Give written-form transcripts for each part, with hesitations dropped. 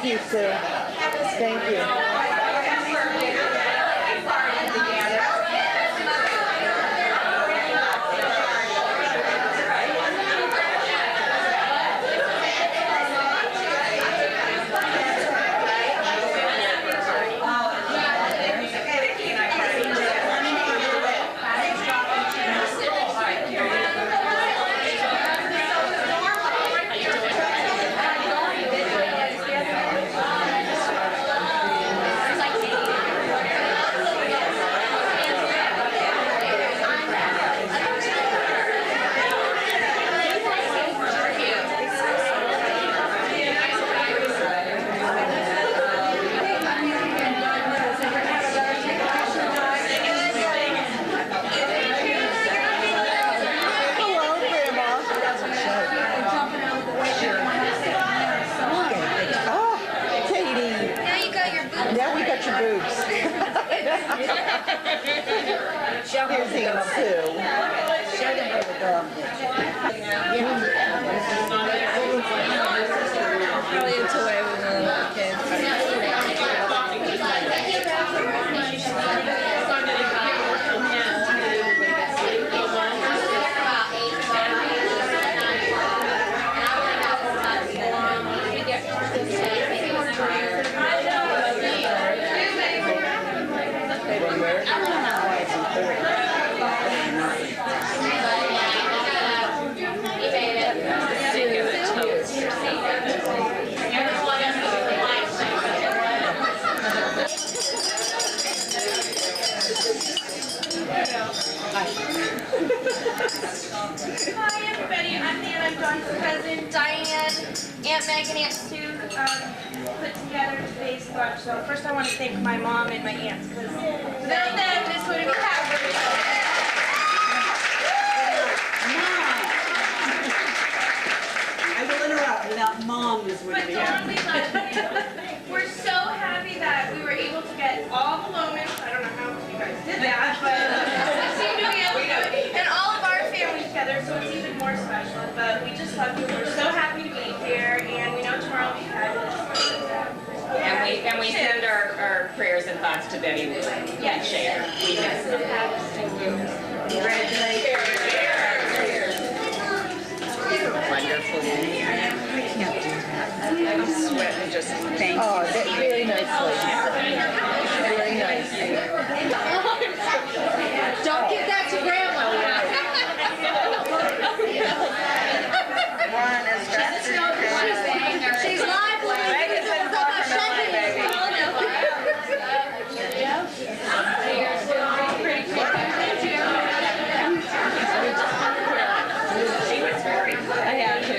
Thank you, Sue. Thank you. Here's the Sue. Show them where the dog is. Probably a toy with a little kid. Hi everybody, I'm Nan, I'm John's cousin. Diane, Aunt Meg and Aunt Sue put together today's lunch. So first I want to thank my mom and my aunts because without them this wouldn't be happening. I will interrupt. Without mom, this wouldn't be happening. We're so happy that we were able to get all the Lomans. I don't know how you guys did that, but we seem to be able to do it. And all of our family together, so it's even more special. But we just love you. We're so happy to be here, and we know tomorrow will be fabulous. And we send our prayers and thoughts to Betty Lou. Yes. Share. We miss them. Congratulations. Wonderful. I'm sweating just thank you. Oh, that's very nicely. Very nicely. Don't give that to Grandma. One as fast as you can. She's live. Megan's been talking about my baby. I had to.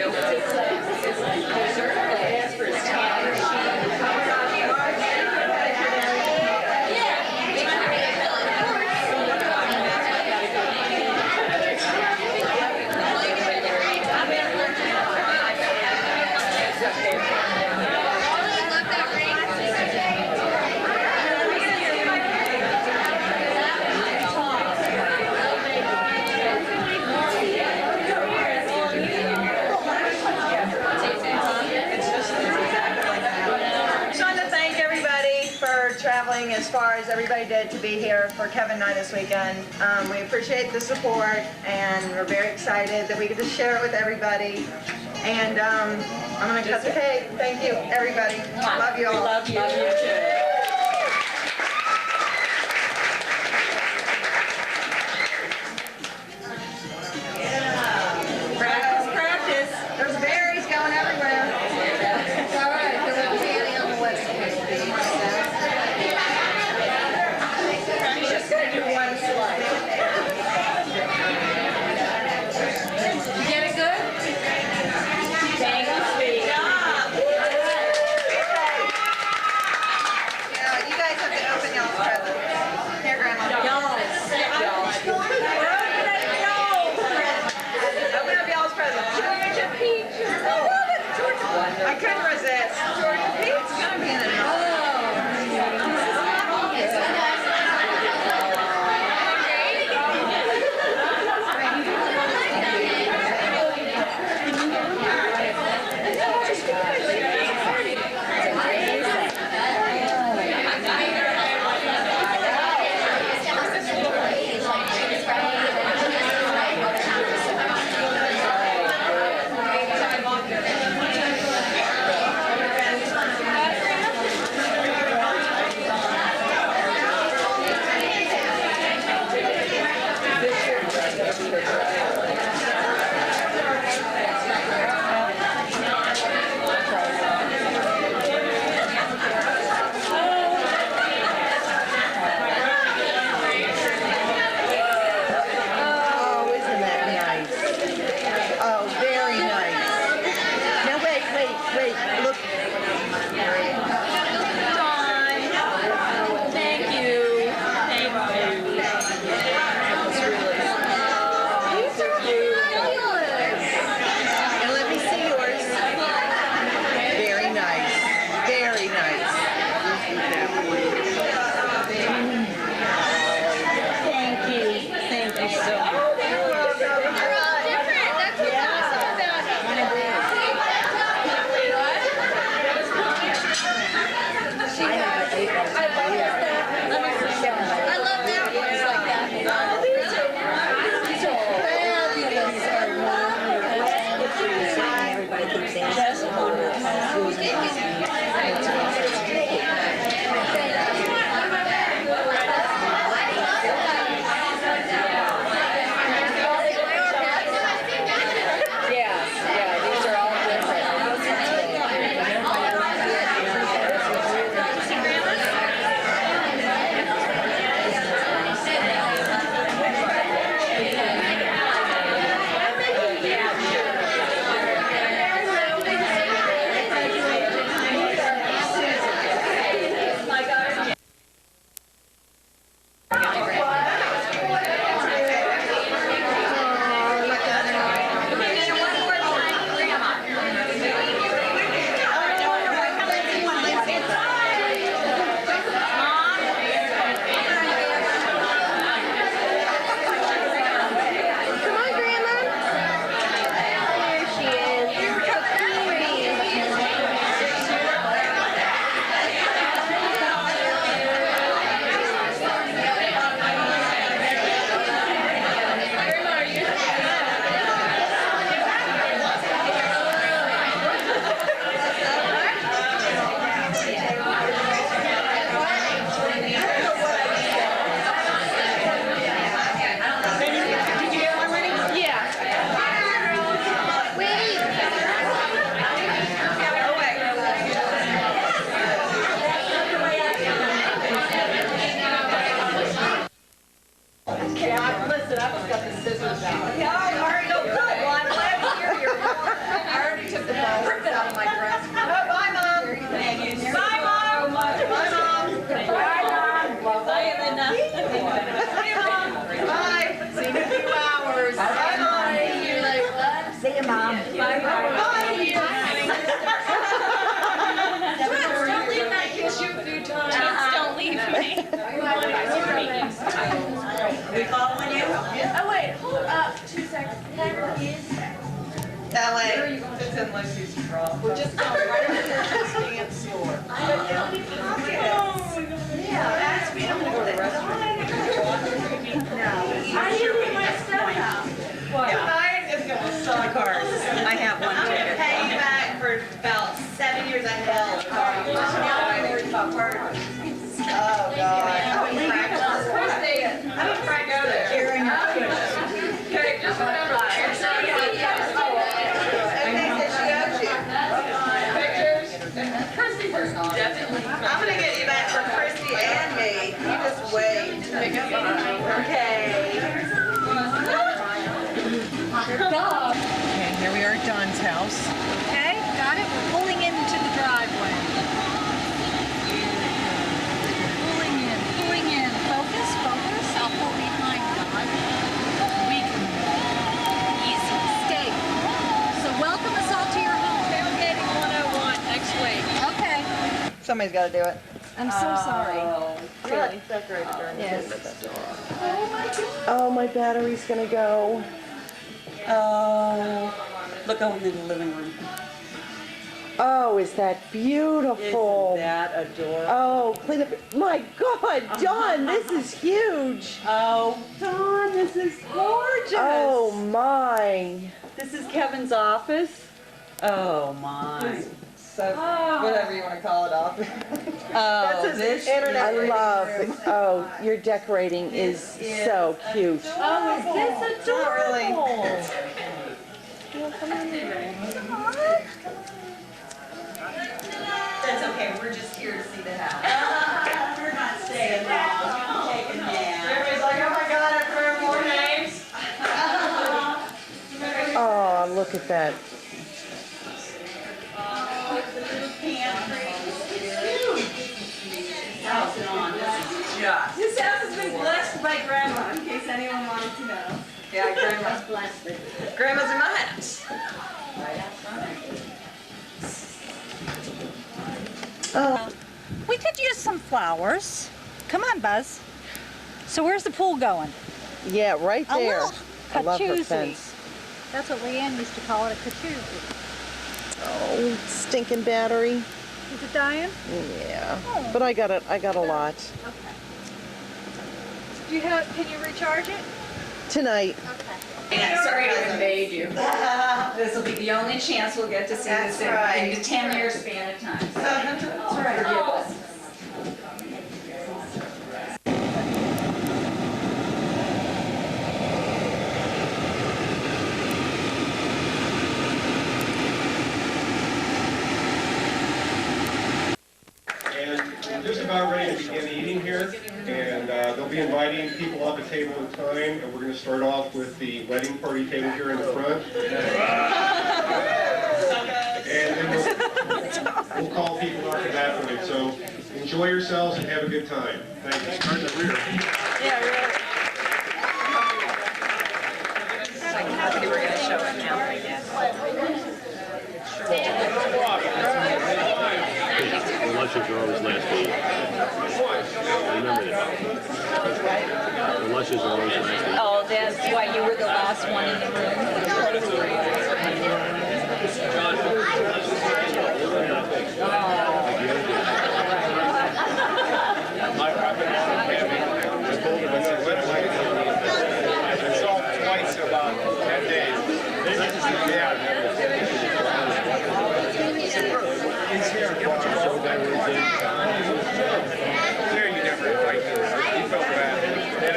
Traveling as far as everybody did to be here for Kevin and I this weekend. We appreciate the support and we're very excited that we get to share it with everybody. And I'm going to cut the cake. Thank you, everybody. Love you all. Love you. Love you too. I couldn't resist. Georgia Pete's gonna be in the house. out of my dress. Oh, bye, Mom. Thank you so Bye, Mom. much. Bye, Mom. Bye, Mom. Bye, Elena. Bye, Mom. Bye. See you in a few hours. Bye, Mom. You're like, what? See you, Mom. Bye, Mom. Don't leave that kiss you a few times. Don't leave me. We following you? Oh wait, hold up 2 seconds. Please. LA. It's in Lucy's drawer. We're just going right over there to the scan store. Yeah, that's me. I'm gonna go to the restroom. I didn't leave my stuff out. Mine is gonna suck. Cars. I have one I'm gonna ticket. pay you back for about 7 years I held. Oh, God. I'm in practice. I'm in practice there. Carrying your cushion. Okay, just remember. And they said she owes you. Definitely. I'm gonna get you back for Christy and me. You just wait. Okay. Okay, here we are at Don's house. Okay, got it. We're pulling into the driveway. Pulling in. Focus, focus. I'll pull behind Don. We can easy, stay. So welcome us all to your home. Tailgating 101 next week. Okay. Somebody's gotta do it. I'm so sorry. Really? Decorated during the Yes. Oh, my battery's gonna go. Oh, look out into the living room. Oh, is that beautiful? Isn't that adorable? Oh, clean up. My God, Don, this is huge. Oh, Dawn, this is gorgeous. Oh, my. This is Kevin's office. Oh, my. So, whatever you wanna call it off. Oh, That's his this internet. I love, oh, your decorating is so cute. Oh, is this Not really. adorable? That's okay, we're just here to see the house. We're not staying long. We're taking a nap. Everybody's like, oh my God, I've heard more names. Oh, look at that. House is on. This is just. This house has been blessed by Grandma, in case anyone wanted to know. Yeah, Grandma's blessed. Grandma's in my house. We could use some flowers. Come on, Buzz. So where's the pool going? Yeah, right A there. little I love her kachoozie. fence. That's what Leanne used to call it, a kachoozie. Oh, stinking battery. Is it dying? Yeah, Oh. but I got it. I got a lot Okay. Can you recharge it? tonight. Yeah, sorry to invade you. This will be the only chance we'll get to see this That's right. in the 10-year span of time. That's right. Forgive us. And we're just about ready to begin eating here, and they'll be inviting people up a table at a time, and we're going to start off with the wedding party table here in the front. And then we'll call people after that point, so enjoy yourselves and have a good time. Thank you. Start in the rear. The lunches are always last week. Remember that. The lunches are always last week. Oh, that's why you were the last one in the I saw him twice in about 10 days. There you never invite him. He felt bad. And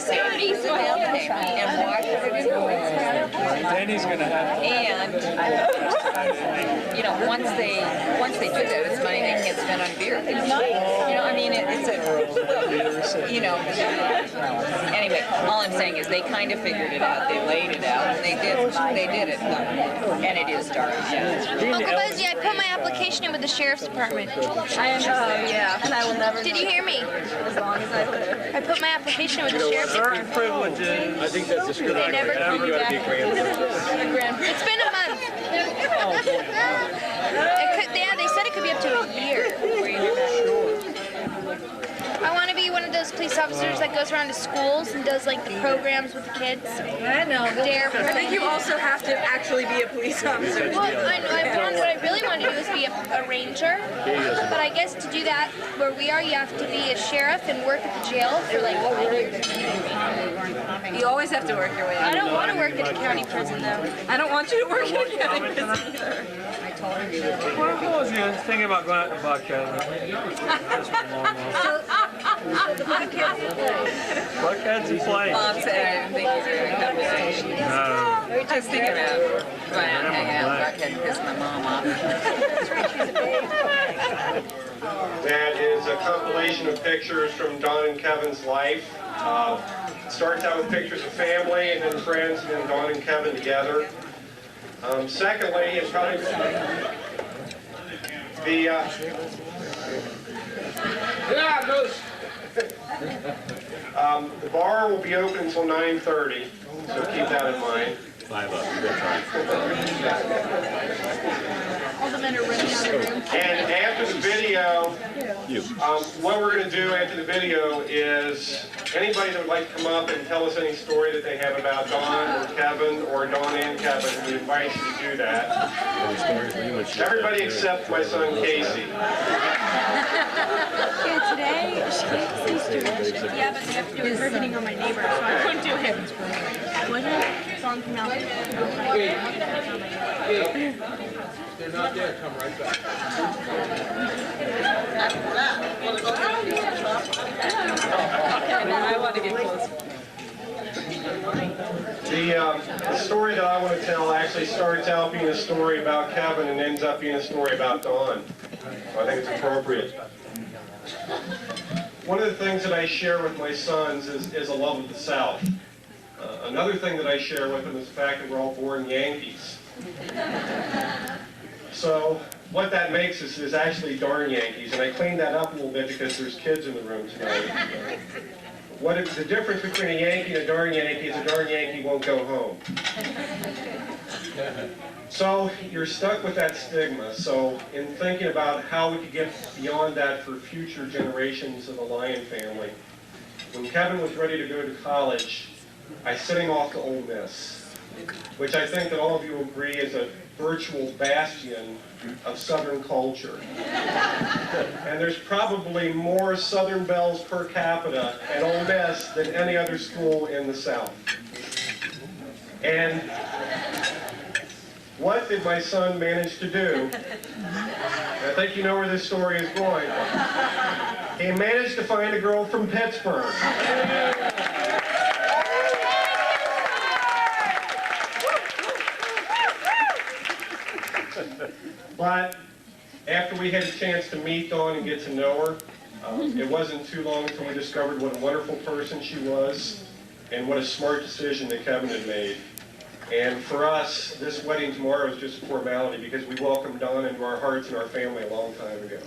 Sandy sit down with Amy and watch her do Danny's gonna have to. And, you know, once they do that, it's money they can't spend on beer. You know, I mean, it's a, you know, anyway, all I'm saying is they kind of figured it out. They laid it out, and they did it, and it is dark. Uncle Buzzy, I put my application in with the sheriff's department. Yeah, and I will never. Did you hear me? As long as I live. I put my application in with the sheriff's Certain department. privileges. I think that's discriminatory. They never call me back. It's been a month. They said it could be up to a year. I want to be one of those police officers that goes around to schools and does like the programs with the kids. I know. Dare I think you also have to actually be a police officer. Well, what I really want to do is be a ranger. But I guess to do that where we are, you have to be a sheriff and work at the jail for like 5 years. You always have to work your way I up. don't want to work at a county prison though. I don't want you to work in a county prison either. What was you thinking about going out to Buckhead? Just for a long while. Buckhead's in play. Mom said I didn't think you were going to come to station. No. I was thinking about going out and hanging out in Buckhead and piss my mom off. That is a compilation of pictures from Don and Kevin's life. It starts out with pictures of family and then friends and then Don and Kevin together. Secondly, and probably the bar will be open until 9:30, so keep that in mind. 5 up. Good try. All the men are running out of the room. And after the video, You. what we're going to do after the video is anybody that would like to come up and tell us any story that they have about Dawn or Kevin or Dawn and Kevin, we invite you to do that. Everybody except my son Casey. Yeah, today she's doing. Yeah, but they have to do a riveting on my neighbor, so I couldn't do him. What? Song from out. They're not there, come right back. I want to get close. The story that I want to tell actually starts out being a story about Kevin and ends up being a story about Dawn. So I think it's appropriate. One of the things that I share with my sons is a love of the South. Another thing that I share with them is the fact that we're all born Yankees. So what that makes us is actually darn Yankees, and I cleaned that up a little bit because there's kids in the room tonight. The difference between a Yankee and a darn Yankee is a darn Yankee won't go home. So you're stuck with that stigma. So in thinking about how we could get beyond that for future generations of the Lyon family, when Kevin was ready to go to college, I sent him off to Ole Miss, which I think that all of you will agree is a virtual bastion of Southern culture. And there's probably more Southern belles per capita at Ole Miss than any other school in the South. And what did my son manage to do? I think you know where this story is going. He managed to find a girl from Pittsburgh. But after we had a chance to meet Dawn and get to know her, it wasn't too long until we discovered what a wonderful person she was and what a smart decision that Kevin had made. And for us, this wedding tomorrow is just a formality because we welcomed Dawn into our hearts and our family a long time ago.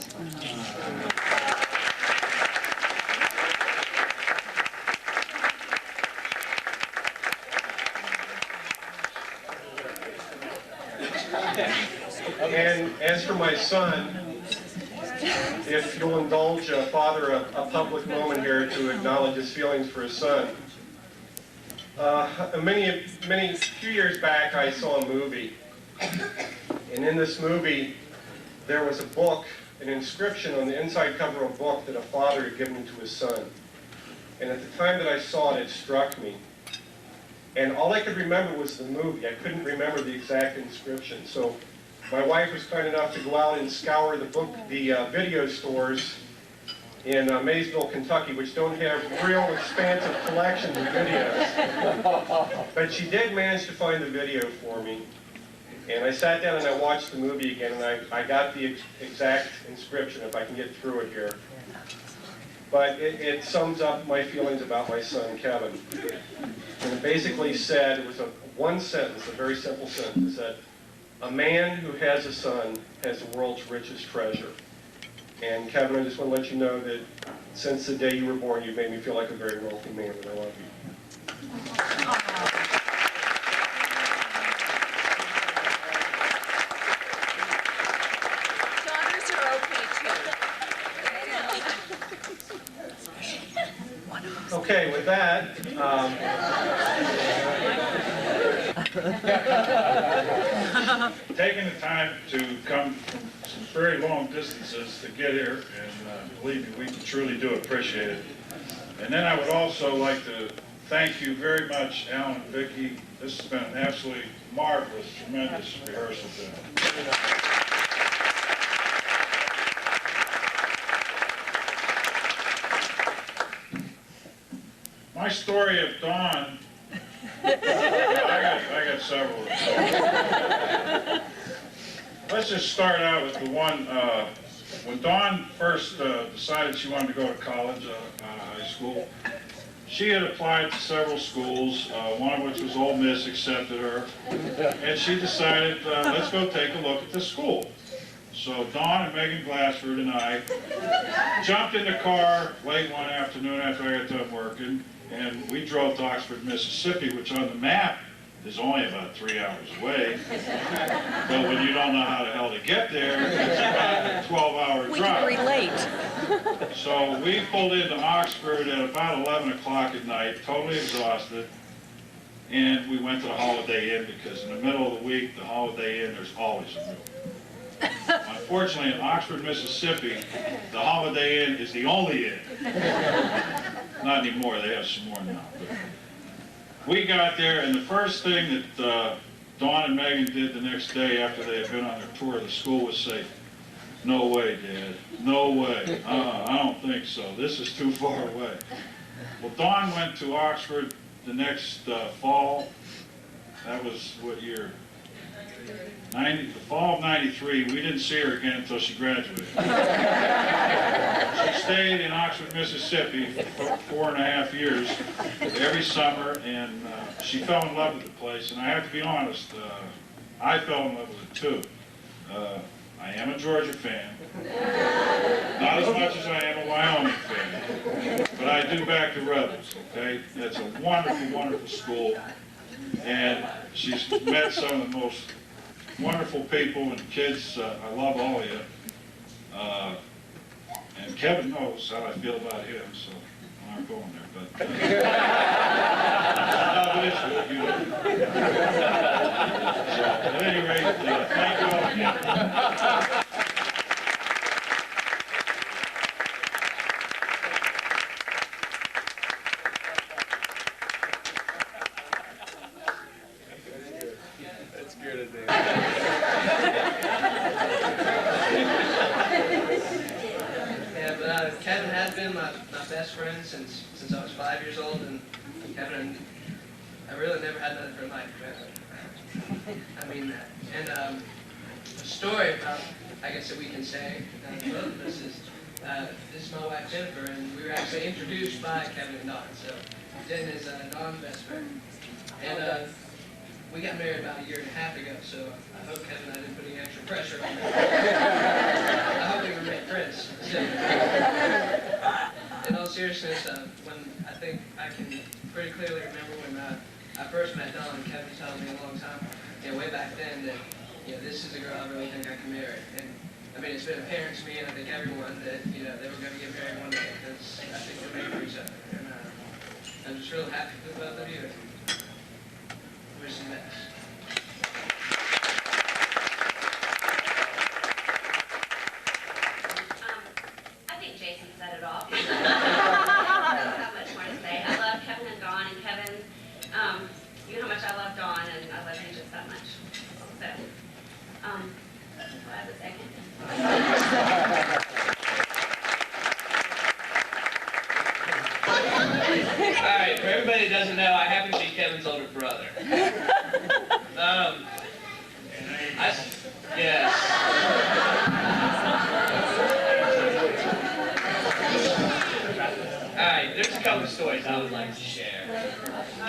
And as for my son, if you'll indulge a father a public moment here to acknowledge his feelings for his son. Few years back, I saw a movie, and in this movie, there was a book, an inscription on the inside cover of a book that a father had given to his son. And at the time that I saw it, it struck me. And all I could remember was the movie. I couldn't remember the exact inscription. So my wife was kind enough to go out and scour the video stores in Maysville, Kentucky, which don't have real expansive collections of videos. But she did manage to find the video for me. And I sat down and I watched the movie again, and I got the exact inscription, if I can get through it here. But it sums up my feelings about my son, Kevin. And it basically said, it was one sentence, a very simple sentence. It said, "A man who has a son has the world's richest treasure." And Kevin, I just want to let you know that since the day you were born, you've made me feel like a very wealthy man, and I love you. Daughters are okay too. Okay, with that, taking the time to come some very long distances to get here, and believe me, we truly do appreciate it. And then I would also like to thank you very much, Alan and Vicki. This has been an absolutely marvelous, tremendous rehearsal dinner. My story of Dawn, I got several of them. Let's just start out with the one, when Dawn first decided she wanted to go to college, high school, she had applied to several schools, one of which was Ole Miss accepted her, and she decided, let's go take a look at the school. So Dawn and Megan Glassford and I jumped in the car late one afternoon after I got done working, and we drove to Oxford, Mississippi, which on the map is only about 3 hours away. But when you don't know how the hell to get there, it's about a 12-hour drive. We can relate. So we pulled into Oxford at about 11 o'clock at night, totally exhausted, and we went to the Holiday Inn because in the middle of the week, the Holiday Inn, there's always a room. Unfortunately, in Oxford, Mississippi, the Holiday Inn is the only inn. Not anymore, they have some more now. But we got there, and the first thing that Dawn and Megan did the next day after they had been on their tour of the school was say, "No way, Dad, no way, I don't think so, this is too far away." Well, Dawn went to Oxford the next fall. That was what year? The fall of '93. We didn't see her again until she graduated. She stayed in Oxford, Mississippi for 4.5 years, every summer, and she fell in love with the place. And I have to be honest, I fell in love with it too. I am a Georgia fan, not as much as I am a Wyoming fan, but I do back the Rebels, okay? It's a wonderful, wonderful school, and she's met some of the most wonderful people and kids. I love all of you. And Kevin knows how I feel about him, so I'm not going there. But no, but it's good. You know. So, at any rate, thank you all again. Kevin has been my best friend since I was 5 years old, and Kevin, I really never had another friend like him. I mean that. And a story about, I guess that we can say, both of us is, this is my wife Jennifer, and we were actually introduced by Kevin and Dawn. So Jen is Dawn's best friend. And we got married about 1.5 years ago, so I hope Kevin and I didn't put any extra pressure on him. I hope we remain friends. In all seriousness, when I think I can pretty clearly remember when I first met Dawn, and Kevin told me a long time, way back then, that this is a girl I really think I can marry. And I mean, it's been apparent to me, and I think everyone, that they were going to get married one day, because I think they're made for each other. And I'm just really happy for both of you. Wish you the best. I think Jason said it all. I don't have much more to say. I love Kevin and Dawn, and Kevin, you know how much I love Dawn, and I love you just that much. So, what I have a second. doesn't know, I happen to be Kevin's older brother. Yes. Alright, there's a couple of stories I would like to share.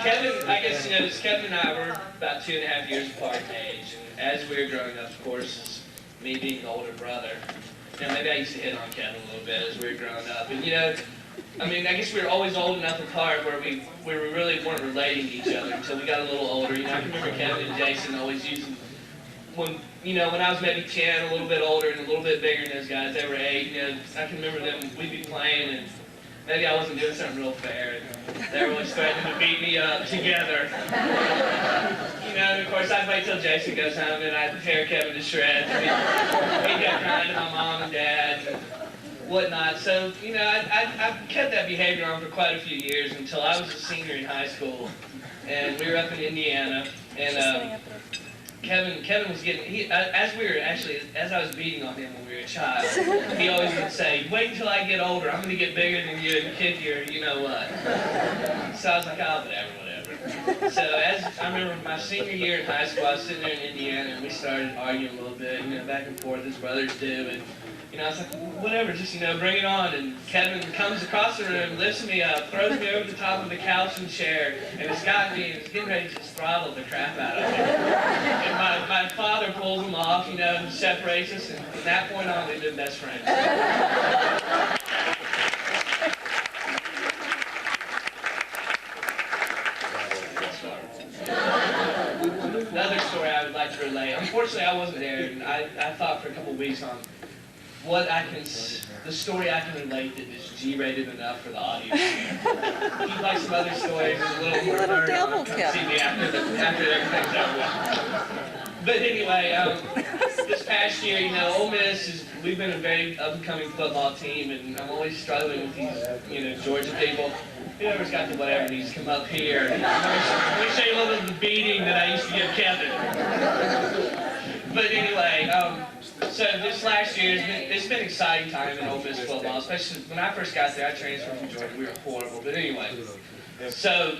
Kevin, I guess you know this, Kevin and I were about 2.5 years apart in age. And as we were growing up, of course, me being the older brother, you know, maybe I used to hit on Kevin a little bit as we were growing up. And you know, I mean, I guess we were always old enough apart where we really weren't relating to each other until we got a little older. You know, I can remember Kevin and Jason always using, when I was maybe 10, a little bit older and a little bit bigger than those guys, they were 8, you know, I can remember them, we'd be playing and maybe I wasn't doing something real fair and they were always threatening to beat me up together. You know, and of course I'd wait till Jason goes home and I'd tear Kevin to shreds. He'd go crying to my mom and dad and whatnot. So, you know, I've kept that behavior on for quite a few years until I was a senior in high school and we were up in Indiana and Kevin was getting, as I was beating on him when we were a child, he always would say, wait until I get older, I'm going to get bigger than you and kick you or you know what. So I was like, oh, whatever. So as I remember my senior year in high school, I was sitting there in Indiana and we started arguing a little bit, you know, back and forth as brothers do. And you know, I was like, whatever, just, you know, bring it on. And Kevin comes across the room, lifts me up, throws me over the top of the couch and chair, and it's got me, and it's getting ready to just throttle the crap out of me. And my father pulls him off, you know, and separates us, and from that point on, we've been best friends. Another story I would like to relay. Unfortunately, I wasn't there, and I thought for a couple of weeks on the story I can relate that is G-rated enough for the audience here. If you'd like some other stories, there's a little more nerd on it, come see me after everything's over. But anyway, this past year, you know, Ole Miss we've been a very up-and-coming football team, and I'm always struggling with these, you know, Georgia people. Whoever's got the whatever needs to come up here. Let me show you a little of the beating that I used to give Kevin. But anyway, so this last year, it's been an exciting time in Ole Miss football, especially when I first got there. I transferred from Georgia. We were horrible. But anyway, so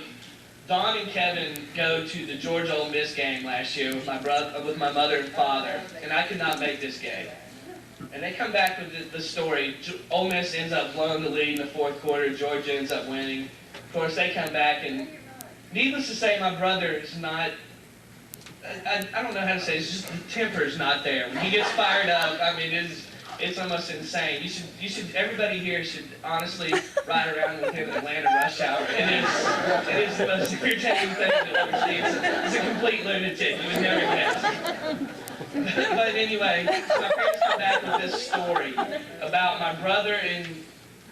Don and Kevin go to the Georgia-Ole Miss game last year with my mother and father, and I could not make this game. And they come back with the story. Ole Miss ends up blowing the lead in the fourth quarter. Georgia ends up winning. Of course, they come back, and needless to say, my brother is not, I don't know how to say it, it's just the temper's not there. When he gets fired up, I mean, it's almost insane. Everybody here should honestly ride around with him in Atlanta rush hour. It is the most irritating thing to ever see. It's a complete lunatic. You would never guess. But anyway, my parents come back with this story about my brother and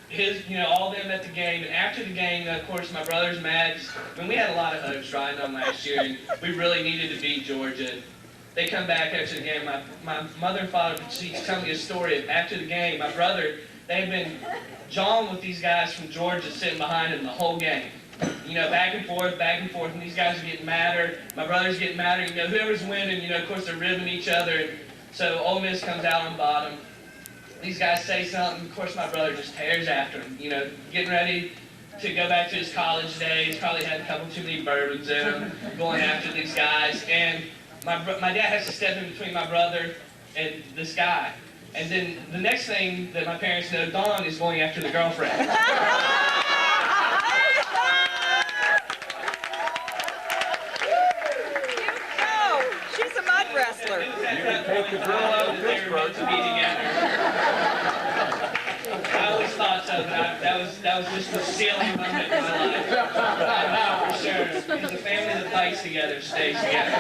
his, you know, all them at the game. And after the game, of course, my brother's mad. I mean, we had a lot of hopes riding on last year, and we really needed to beat Georgia. They come back after the game. My mother and father proceeds to tell me a story of after the game. My brother, they've been jawing with these guys from Georgia sitting behind him the whole game. You know, back and forth, and these guys are getting madder. My brother's getting madder. You know, whoever's winning, you know, of course, they're ribbing each other. And so Ole Miss comes out on bottom. These guys say something. Of course, my brother just tears after him. You know, getting ready to go back to his college days. Probably had a couple too many bourbons in him, going after these guys. And my dad has to step in between my brother and this guy. And then the next thing that my parents know, Dawn is going after the girlfriend. She's a mud wrestler. You can take the girl out of Pittsburgh. I always thought so, but that was just a ceiling moment in my life. I know for sure, because the family that fights together stays together.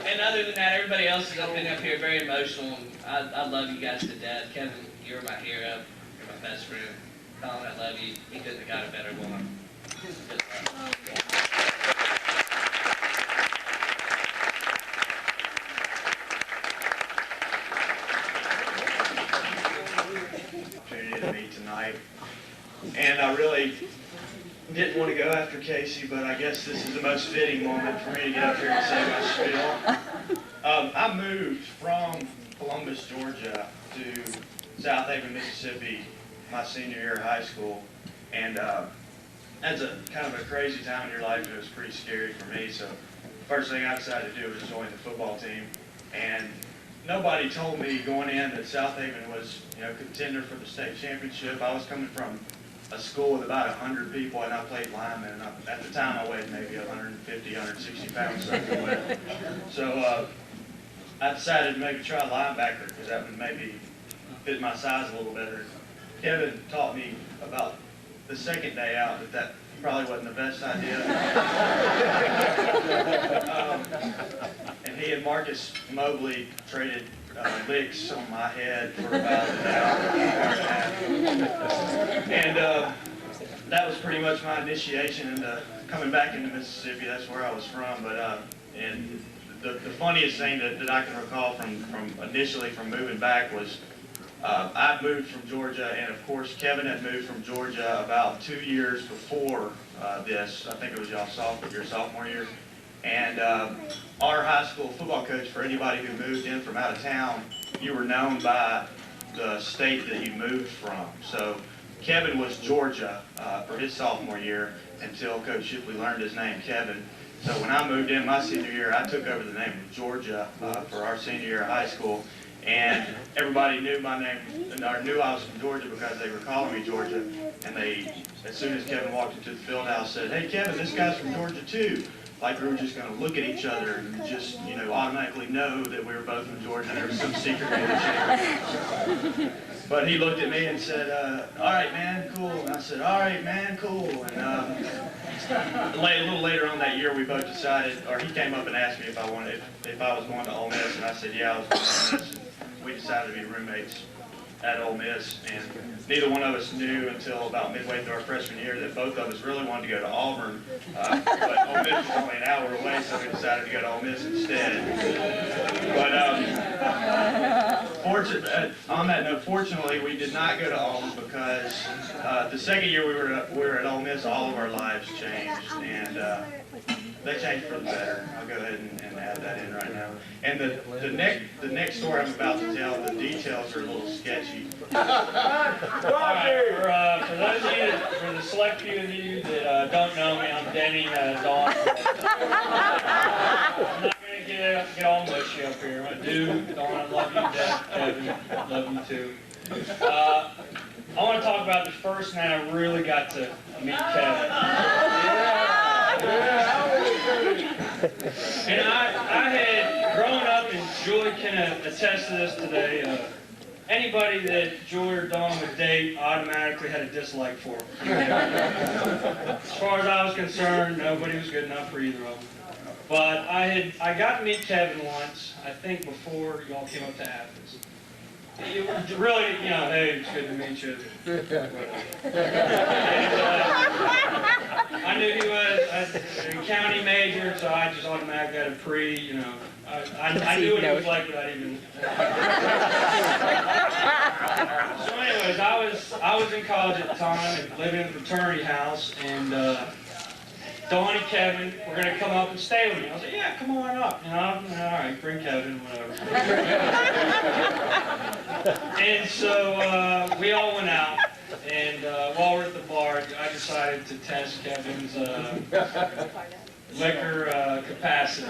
And other than that, everybody else has been up here very emotional. And I love you guys to death. Kevin, you're my hero. You're my best friend. Colin, I love you. You couldn't have got a better woman. Opportunity to meet tonight, and I really didn't want to go after Casey, but I guess this is the most fitting moment for me to get up here and say my spiel. I moved from Columbus, Georgia to South Haven, Mississippi, my senior year of high school, and that's a kind of a crazy time in your life. It was pretty scary for me, so the first thing I decided to do was join the football team, and nobody told me going in that South Haven was, contender for the state championship. I was coming from a school with about 100 people, and I played lineman, and at the time I weighed maybe 150, 160 pounds, something like that. So I decided to maybe try linebacker, because that would maybe fit my size a little better. Kevin taught me about the second day out that probably wasn't the best idea. And he and Marcus Mobley traded licks on my head for about an hour and a half. And that was pretty much my initiation into coming back into Mississippi. That's where I was from. But and the funniest thing that I can recall from initially from moving back was I moved from Georgia, and of course Kevin had moved from Georgia about 2 years before this. I think it was your sophomore year. And our high school football coach, for anybody who moved in from out of town, you were known by the state that you moved from. So Kevin was Georgia for his sophomore year until Coach Shipley learned his name, Kevin. So when I moved in my senior year, I took over the name of Georgia for our senior year of high school. And everybody knew my name, or knew I was from Georgia because they were calling me Georgia. And they, as soon as Kevin walked into the field house, said, "Hey Kevin, this guy's from Georgia too." Like we were just going to look at each other and just, automatically know that we were both from Georgia. There was some secret relationship. But he looked at me and said, "All right, man, cool." And I said, "All right, man, cool." And a little later on that year, we both decided, or he came up and asked me if I was going to Ole Miss, and I said, "Yeah, I was going to Ole Miss." And we decided to be roommates at Ole Miss, and neither one of us knew until about midway through our freshman year that both of us really wanted to go to Auburn, but Ole Miss was only an hour away, so we decided to go to Ole Miss instead. But on that note, fortunately, we did not go to Auburn because the second year we were at Ole Miss, all of our lives changed, and they changed for the better. I'll go ahead and add that in right now. And the next story I'm about to tell, the details are a little sketchy. Alright, for those of you, for the select few of you that don't know me, I'm Denny Dawn. I'm not going to get all mushy up here. I do, Dawn, I love you to death. Kevin, love you too. I want to talk about the first night I really got to meet Kevin. And I had grown up, and Julie can attest to this today, anybody that Julie or Dawn would date automatically had a dislike for. As far as I was concerned, nobody was good enough for either of them. But I got to meet Kevin once, I think before y'all came up to Athens. It really, hey, it's good to meet you. And, I knew he was a county major, so I just automatically had a I knew what he was like without even. So anyways, I was in college at the time and living in a fraternity house, and Dawn and Kevin were going to come up and stay with me. I was like, "Yeah, come on up." All right, bring Kevin, whatever. And so we all went out, and while we're at the bar, I decided to test Kevin's liquor capacity.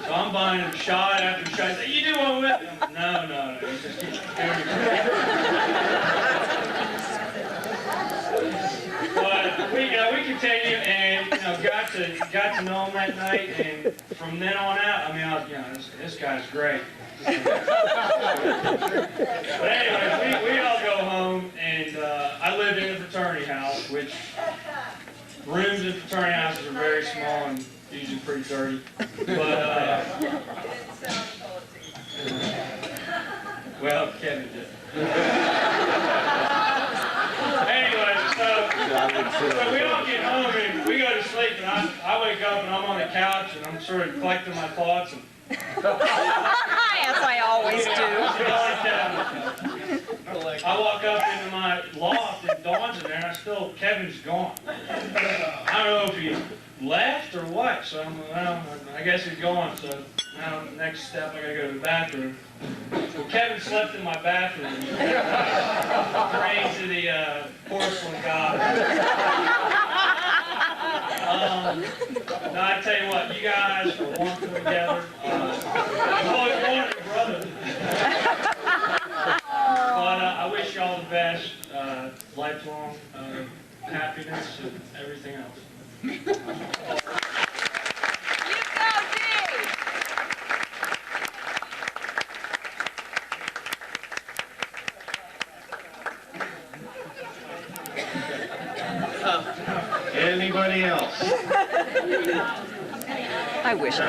So I'm buying him shot after shot. He's like, "You do one with me?" I'm like, No. You just keep doing But we continued, and got to know him that night, and from then on out, this guy's great. But anyways, we all go home, and I lived in a fraternity house, which rooms in fraternity houses are very small and usually pretty dirty. But well, Kevin did. Anyway, so we all get home and we go to sleep, and I wake up and I'm on the couch and I'm sort of collecting my thoughts. And As I always do. I walk up into my loft and Dawn's in there, and Kevin's gone. I don't know if he left or what, so I guess he's gone. So Now, next step, I gotta go to the bathroom. Well, Kevin slept in my bathroom. Praying to the porcelain god. No, I tell you what, you guys are wonderful together. I've always wanted a brother. But I wish you all the best, lifelong happiness and everything else. Anybody else? I wish.